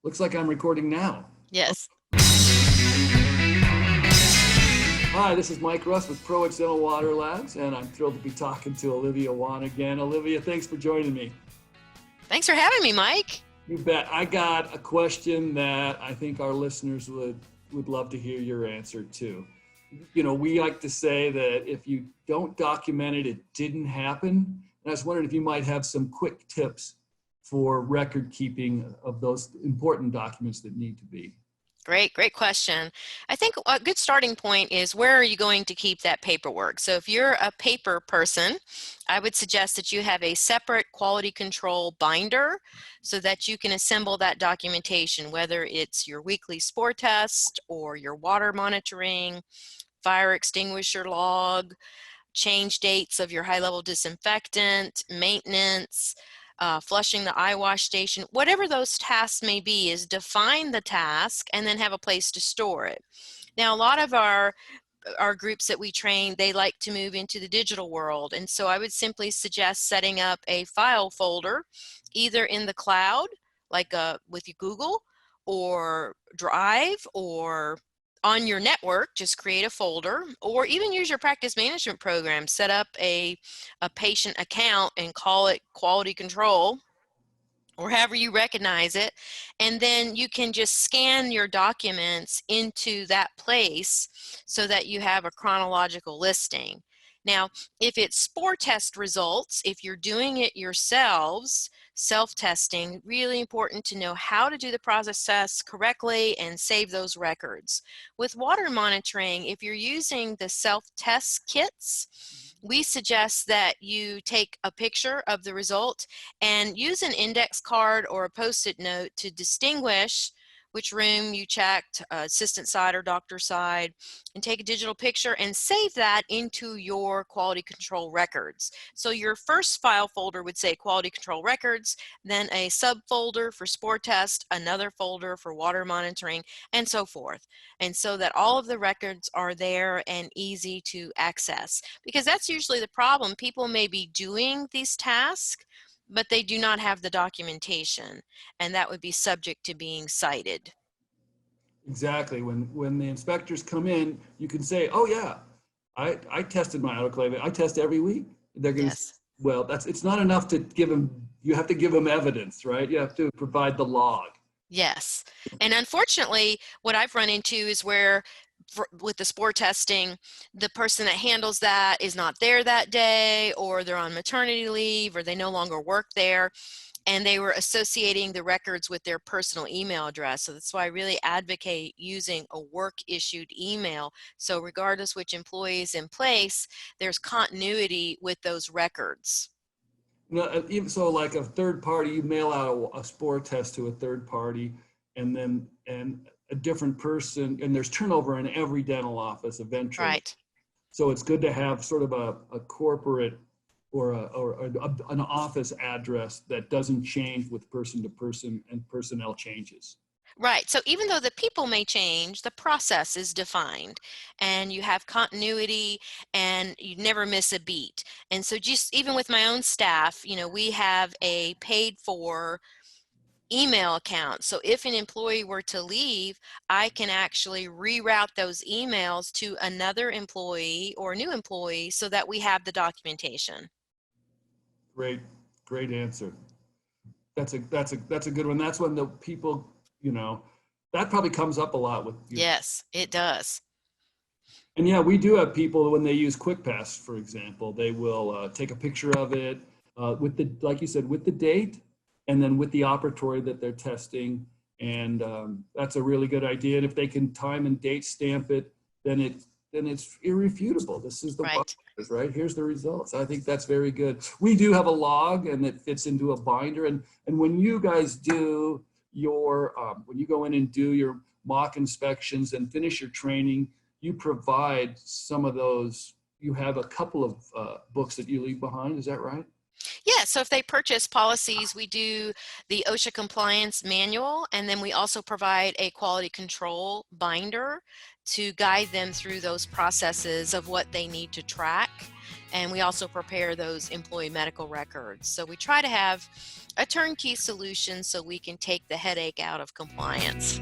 Looks like I'm recording now. Yes. Hi, this is Mike Russ with Pro External Water Labs, and I'm thrilled to be talking to Olivia Wann again. Olivia, thanks for joining me. Thanks for having me, Mike. You bet. I got a question that I think our listeners would love to hear your answer to. You know, we like to say that if you don't document it, it didn't happen. And I was wondering if you might have some quick tips for record keeping of those important documents that need to be. Great question. I think a good starting point is, where are you going to keep that paperwork? So if you're a paper person, I would suggest that you have a separate quality control binder so that you can assemble that documentation, whether it's your weekly spore test or your water monitoring, fire extinguisher log, change dates of your high-level disinfectant, maintenance, flushing the eye wash station. Whatever those tasks may be, is define the task and then have a place to store it. Now, a lot of our groups that we train, they like to move into the digital world, and so I would simply suggest setting up a file folder either in the cloud, like with Google or Drive, or on your network. Just create a folder, or even use your practice management program. Set up a patient account and call it quality control, or however you recognize it, and then you can just scan your documents into that place so that you have a chronological listing. Now, if it's spore test results, if you're doing it yourselves, self-testing, really important to know how to do the process correctly and save those records. With water monitoring, if you're using the self-test kits, we suggest that you take a picture of the result and use an index card or a post-it note to distinguish which room you checked, assistant side or doctor side, and take a digital picture and save that into your quality control records. So your first file folder would say quality control records, then a subfolder for spore test, another folder for water monitoring, and so forth. And so that all of the records are there and easy to access. Because that's usually the problem. People may be doing these tasks, but they do not have the documentation, and that would be subject to being cited. Exactly. When the inspectors come in, you can say, "Oh yeah, I tested my autoclave. I test every week." They're going to, Yes. well, it's not enough to give them. You have to give them evidence, right? You have to provide the log. Yes. And unfortunately, what I've run into is where, with the spore testing, the person that handles that is not there that day, or they're on maternity leave, or they no longer work there, and they were associating the records with their personal email address. So that's why I really advocate using a work-issued email. So regardless which employee is in place, there's continuity with those records. You know, even so, like a third party, you mail out a spore test to a third party, and a different person, and there's turnover in every dental office eventually. Right. So it's good to have sort of a corporate or an office address that doesn't change with person to person and personnel changes. Right. So even though the people may change, the process is defined, and you have continuity, and you never miss a beat. And so just even with my own staff, we have a paid for email account. So if an employee were to leave, I can actually reroute those emails to another employee or new employee so that we have the documentation. Great answer. That's a good one. That's when the people, that probably comes up a lot with you. Yes, it does. And yeah, we do have people, when they use QuickPass, for example, they will take a picture of it with like you said, with the date, and then with the operatory that they're testing. And that's a really good idea. And if they can time and date stamp it, then it's irrefutable. This is the Right. right? Here's the results. I think that's very good. We do have a log, and it fits into a binder. And when you guys do your, when you go in and do your mock inspections and finish your training, you provide some of those. You have a couple of books that you leave behind. Is that right? Yeah, so if they purchase policies, we do the OSHA compliance manual, and then we also provide a quality control binder to guide them through those processes of what they need to track. And we also prepare those employee medical records. So we try to have a turnkey solution so we can take the headache out of compliance.